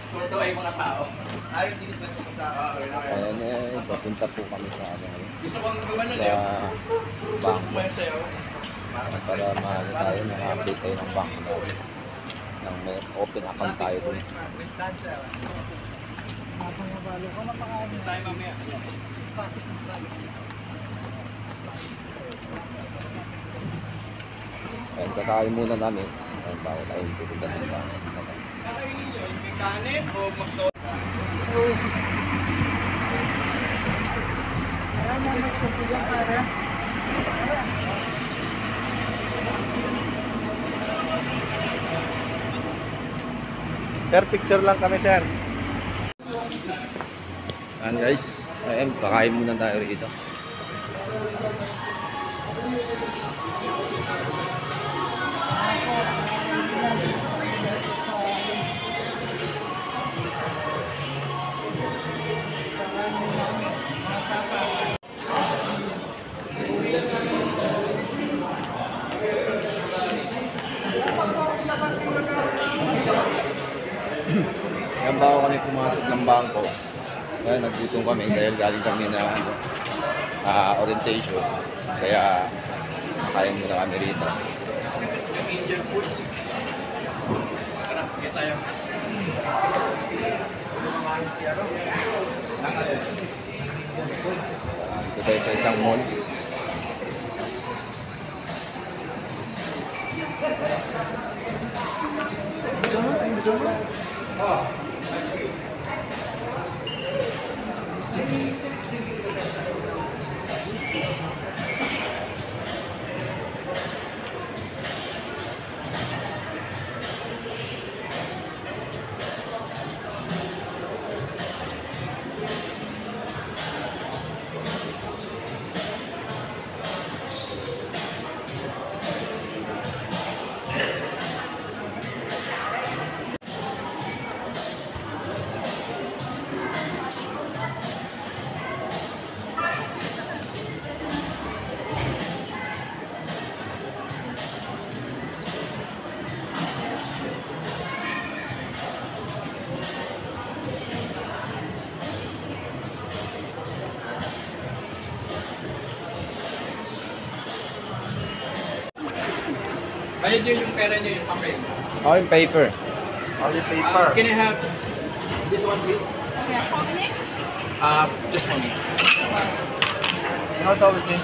Ito ay mga tao. Ayan papunta po kami sa Gusto kong gumano sa bangko. Para maano tayo, update tayo ng bangko natin. Nang may open account tayo dun. Tayo mamaya. Ayan, kakain muna namin. Ayan, bago tayo pupunta ng bangko. Kakainin nyo, may kanin o magto? Para magsabihan para. Sir, picture lang kami, sir. Ayan guys, ayan, kakain muna tayo rito. Yan bago kami pumasok ng bangko. Kaya nagutom kami dahil galing kami na orientation. Kaya nakain muna kami rito. Yung Indian food. Kaya tayo. Dito tayo sa isang mall. Bayad nyo yung pera nyo yung papel. Oh, yung paper. Only paper. Can I have this one please? Just one. No, so with me.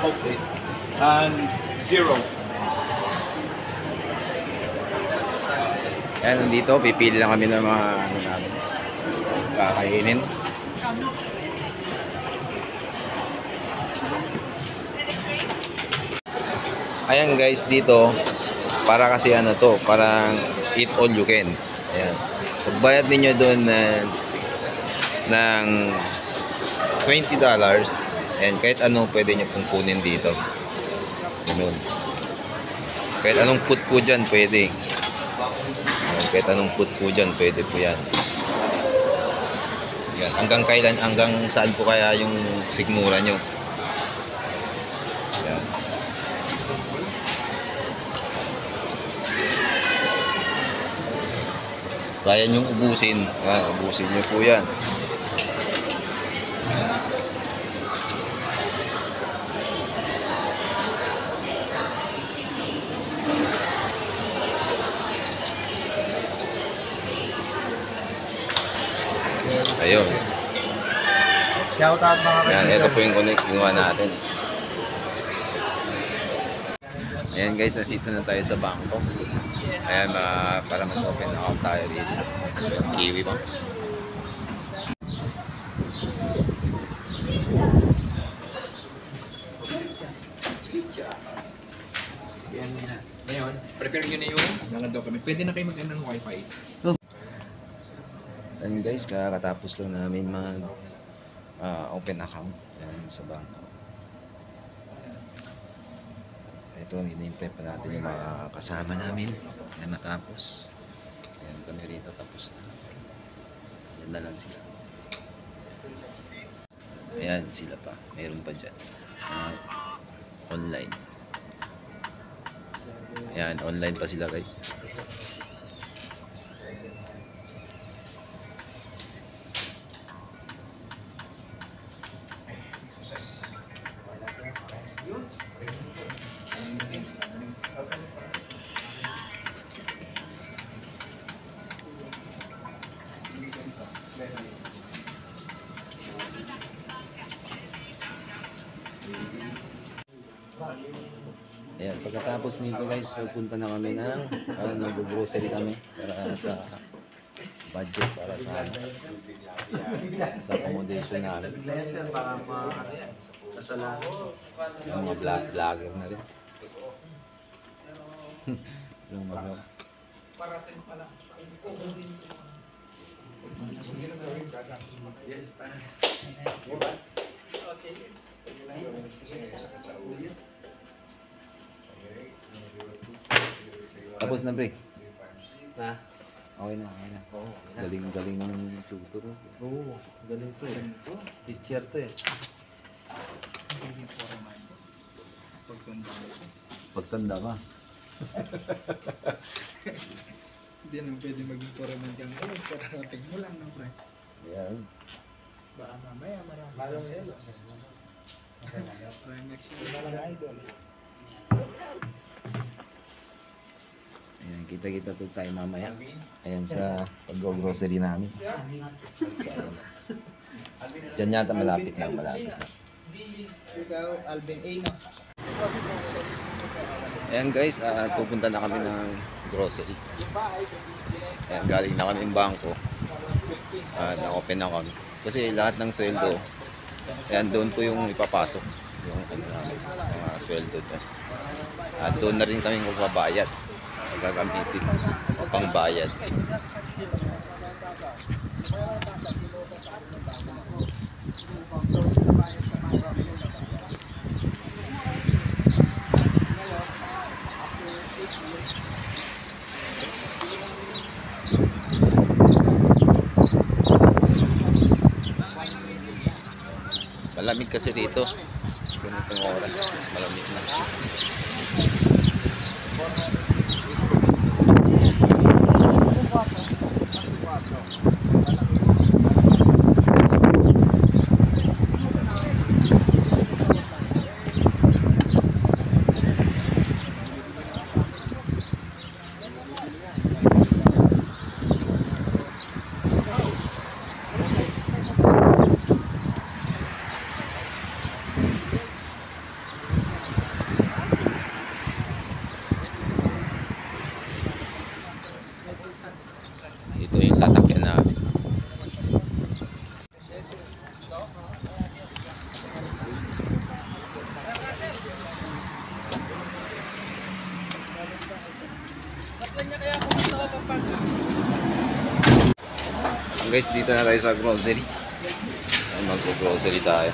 Coke please. And 0. Ayan, nandito, pipili lang kami ng mga ano namin. Kakainin. Ayan guys, dito para kasi ano to, parang eat all you can. Ayan. Pagbayad niyo doon ng $20, and kahit ano pwede niyo pong kunin dito. Ganun. Kahit anong food po dyan, pwede. Ayan, kahit anong food po dyan, pwede po yan. Yan. Hanggang kailan, hanggang saan po kaya yung sigmura nyo. Yan. Kaya nyong ubusin. Yan, ubusin nyo po yan. Ayun. Shout out mga Yan, kaibigan. ito po yung ginawa natin. Ayan guys, nandito na tayo sa bangko. Ayan, para mag-open account tayo dito. Kiwi ba? Yan na. Ngayon, prepare nyo na yung mga document. Pwede na kayo mag-ano ng wifi. Ayan guys, kakatapos lang namin mag open account. Ayan, sa bangko. Ito, hinihintay pa natin yung mga kasama namin na matapos. Ayan, kami rito tapos na. Ayan na lang sila. Ayan, sila pa. Mayroon pa dyan. Online. Ayan, online pa sila guys. Ayan, pagkatapos nito guys, magpunta na kami ng mag-grocery kami para sa budget, para sa accommodation namin. Sir, para kasalanan. Yung mga vlogger na rin. Yung mga tapos na pre. Na? Okay na. Galing ng tutor. Oo, galing to eh. Teacher to eh. Pagtanda ka. Hindi naman pwede maging foreman kang gano'n. Pero natin mo lang, no, pre? Ayan. Baka mamaya marami kang selos. Primex yung mga idol. Ayan, kita-kita to tayo mamaya. Ayan sa pag-grocery namin. Diyan yata malapit na. Ikaw, Alvin A, no? Ayan guys, pupunta na kami ng grocery. Ayan, galing na kami ng bangko. Na-open na kami. Kasi lahat ng sweldo, ayan, doon po yung ipapasok. Yung mga sweldo doon. At doon na rin kami magbabayad. Gagamitin pangbayad. Malamig kasi rito. Ganitong oras, mas malamig na. Ito yung sasakyan namin. Guys, dito na tayo sa grocery. Mag-grocery tayo.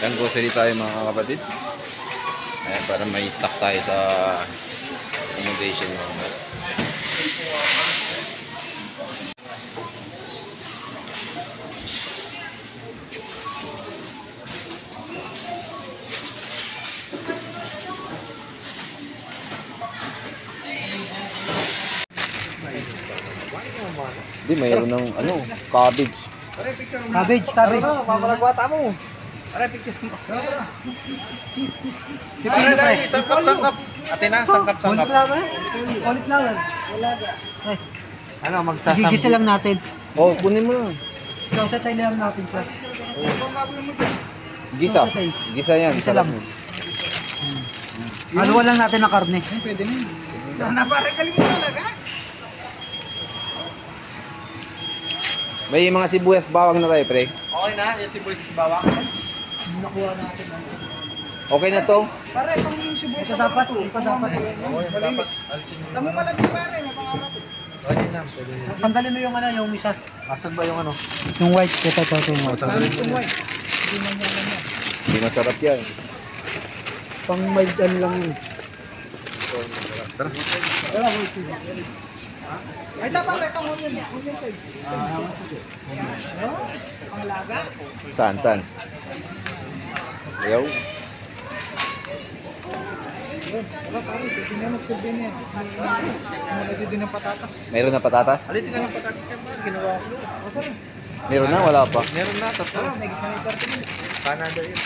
Ayan, grocery tayo mga kapatid. Ayan, para may stock tayo sa accommodation namin. Hindi, mayroon ng cabbage. Cabbage. Pamalagwata mo. Pare, picture mo. Pare, dahil, sangkap. Ate na, sangkap. Ulit lang. Wala ka. Ano, magsasam. Gigisa lang natin. Oh, kunin mo lang. Sasatay lang natin siya. Gisa. Gisa yan. Gisa lang. Haluan lang natin ng karne. Pwede na. Pare, galing mo talaga. May mga sibuyas bawang na tayo, pre. Okay na, yung sibuyas bawang. Nakuha natin. Okay na to? Pare, itong sibuyas. Ito dapat. Malinis. Tamo pala di pare, may pangarap. Pwede na, pwede na. Tanggalin mo yung ano, yung isa. Asan ba yung ano? Yung white. Ito, yung white. Tanggalin mo na. Hindi man yan ano. Hindi masarap yan. Pang mild ano lang yun. Tara. Ay, tapa, ito mo yun. Onion tayo. Ang laga? Saan? Ayaw. Wala pare, hindi na magsilbi na yan. Malagay din ng patatas. Meron na patatas? Alit nga ng patatas ka ba? Ginawa ko. Meron na? Wala pa. Meron na, tatlo. Canada yun.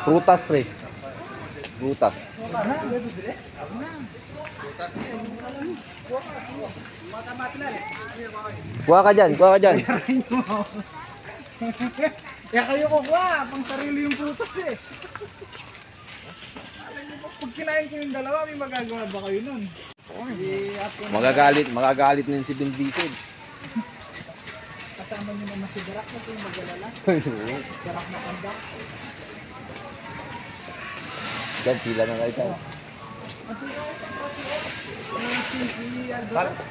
Prutas, pre. Prutas. Kuha ka dyan. Kaya kayo kukuha, pang sarili yung putas eh. Alam niyo ba, pag kinain ko yung dalawa, may magagawa ba kayo nun? Magagalit na yun si Vin Diesel. Kasama niyo naman si Darak na ito yung mag-alala. Darak na kandak. Dyan, pila na kayo tayo. Si Aldoras.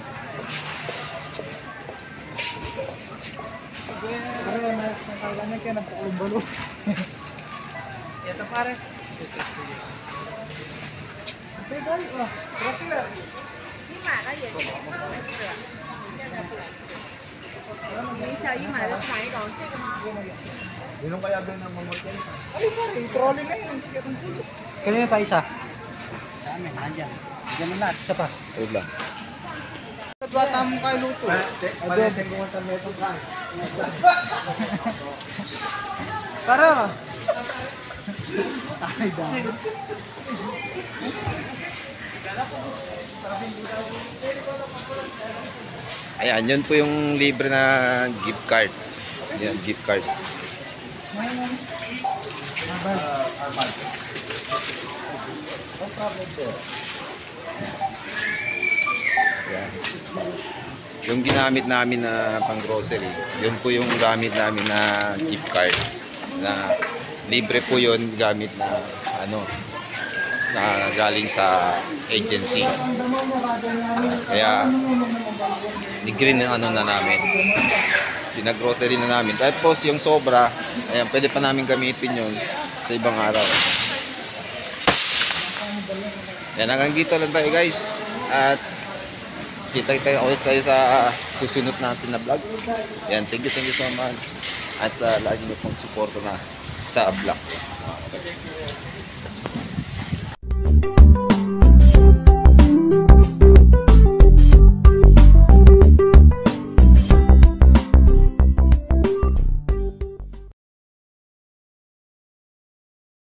Pare, nakakaganyan kaya napakumbalo. Ito pare. Okay, guys. Wrestler. Yun kaya ba ng mamutay? Ay, pare, trolley na yun. Kanina pa isa? Sa amin, andyan. Diyan na, isa pa. Wait lang. Bata mo kayo luto. Palitin ko ang tametong ka. Para. Ay, dami. Ayan, yun po yung libre na gift card. Yan, gift card. Yan. Yung ginamit namin na pang grocery, yun po yung gamit namin na gift card. Na libre po yun gamit na ano, na galing sa agency. Kaya libre na ano na namin. Pinag-grocery na namin. Tapos yung sobra, ayan, pwede pa namin gamitin yun sa ibang araw. Yan, hanggang dito lang tayo guys. At kita ulit tayo sa susunod natin na vlog. Yan, thank you so much. At sa lagi niyo pong support na sa vlog.